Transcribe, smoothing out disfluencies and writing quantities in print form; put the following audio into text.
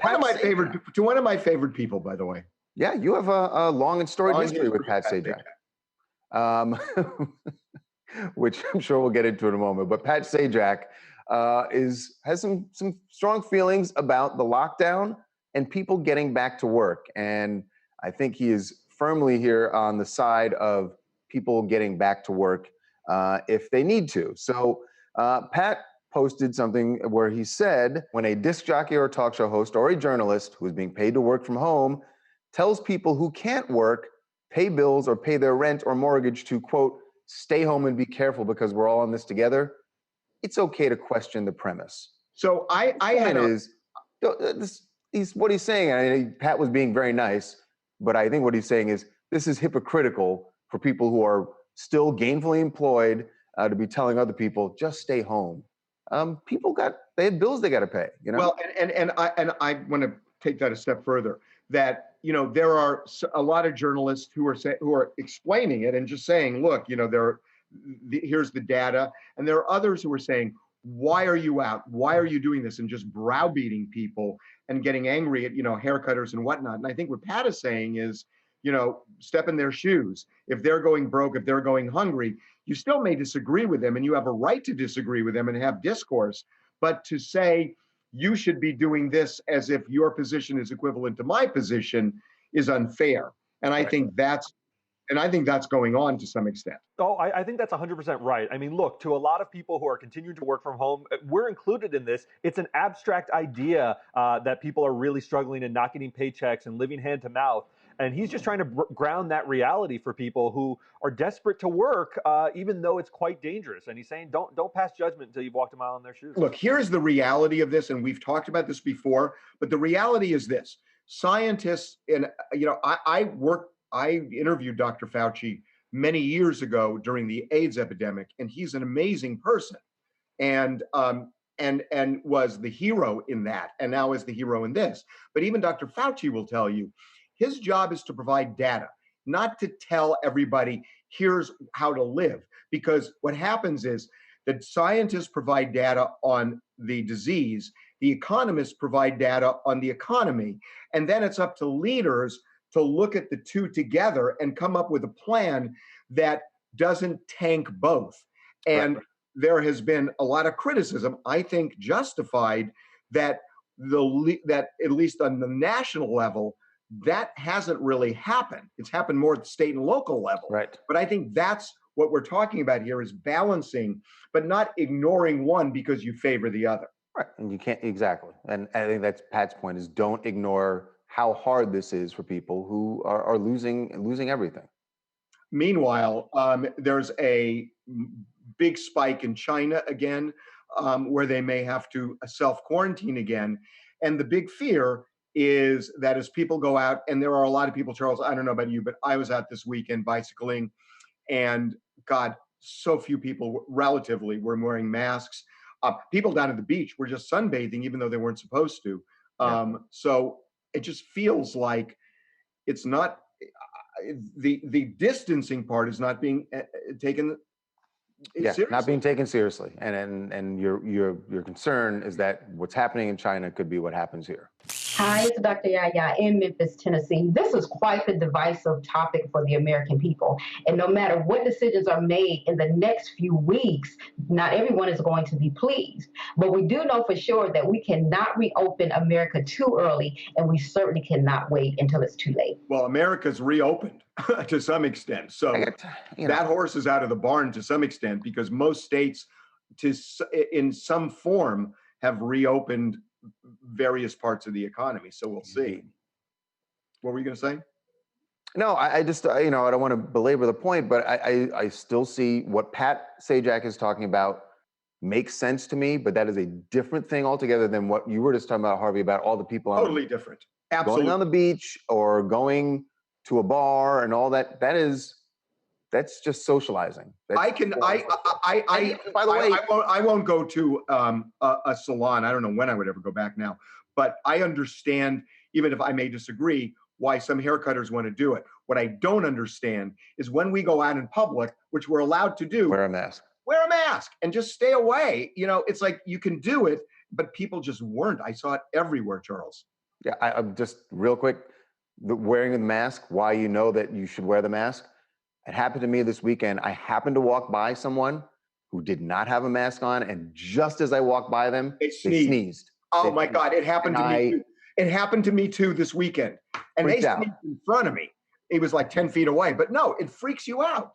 One of my favorite people, by the way. Yeah, you have a long and storied history with Pat Sajak. Which I'm sure we'll get into in a moment. But Pat Sajak has some strong feelings about the lockdown and people getting back to work. And I think he is firmly here on the side of people getting back to work if they need to. So Pat posted something where he said, when a disc jockey or a talk show host or a journalist who is being paid to work from home tells people who can't work, pay bills, or pay their rent or mortgage to, quote, stay home and be careful because we're all in this together, it's okay to question the premise. So what he's saying, and Pat was being very nice, but I think what he's saying is this is hypocritical for people who are still gainfully employed to be telling other people, just stay home. They had bills they got to pay, you know? Well, and I want to take that a step further, that, you know, there are a lot of journalists who are explaining it and just saying, look, you know, here's the data. And there are others who are saying, why are you out? Why are you doing this? And just browbeating people and getting angry at, you know, haircutters and whatnot. And I think what Pat is saying is, you know, step in their shoes. If they're going broke, if they're going hungry, you still may disagree with them and you have a right to disagree with them and have discourse. But to say, you should be doing this as if your position is equivalent to my position is unfair. And I think that's going on to some extent. Oh, I think that's 100% right. I mean, look, to a lot of people who are continuing to work from home, we're included in this. It's an abstract idea that people are really struggling and not getting paychecks and living hand to mouth. And he's just trying to ground that reality for people who are desperate to work, even though it's quite dangerous. And he's saying, don't pass judgment until you've walked a mile in their shoes. Look, here's the reality of this, and we've talked about this before, but the reality is this. Scientists, and you know, I interviewed Dr. Fauci many years ago during the AIDS epidemic, and he's an amazing person, and was the hero in that, and now is the hero in this. But even Dr. Fauci will tell you, his job is to provide data, not to tell everybody, here's how to live. Because what happens is that scientists provide data on the disease, the economists provide data on the economy, and then it's up to leaders to look at the two together and come up with a plan that doesn't tank both. And there has been a lot of criticism, I think justified, that that at least on the national level, that hasn't really happened. It's happened more at the state and local level. Right. But I think that's what we're talking about here, is balancing, but not ignoring one because you favor the other. Right. And you can't, exactly. And I think that's Pat's point, is don't ignore how hard this is for people who are losing everything. Meanwhile, there's a big spike in China again, where they may have to self-quarantine again. And the big fear is that as people go out, and there are a lot of people, Charles, I don't know about you, but I was out this weekend bicycling, and God, so few people relatively were wearing masks. People down at the beach were just sunbathing, even though they weren't supposed to. So it just feels like it's not, the distancing part is not being taken seriously. Not being taken seriously. And your concern is that what's happening in China could be what happens here. Hi, it's Dr. Yaya in Memphis, Tennessee. This is quite the divisive topic for the American people. And no matter what decisions are made in the next few weeks, not everyone is going to be pleased. But we do know for sure that we cannot reopen America too early, and we certainly cannot wait until it's too late. Well, America's reopened to some extent. So that horse is out of the barn to some extent, because most states in some form have reopened various parts of the economy. So we'll see. What were you going to say? No, I just, I don't want to belabor the point, but I still see what Pat Sajak is talking about makes sense to me, but that is a different thing altogether than what you were just talking about, Harvey, about all the people totally different. Absolutely. Going on the beach or going to a bar and all that. That's just socializing. By the way, I won't go to a salon. I don't know when I would ever go back now, but I understand, even if I may disagree, why some haircutters want to do it. What I don't understand is when we go out in public, which we're allowed to do, wear a mask and just stay away. You know, it's like you can do it, but people just weren't. I saw it everywhere, Charles. Yeah, I'm just real quick, the wearing the mask, why you know that you should wear the mask. It happened to me this weekend. I happened to walk by someone who did not have a mask on, and just as I walked by them, They they sneezed. sneezed. Oh my God, it happened to me too. It happened to me too this weekend. And they Freaked out. sneezed in front of me. It was like 10 feet away. But no, it freaks you out.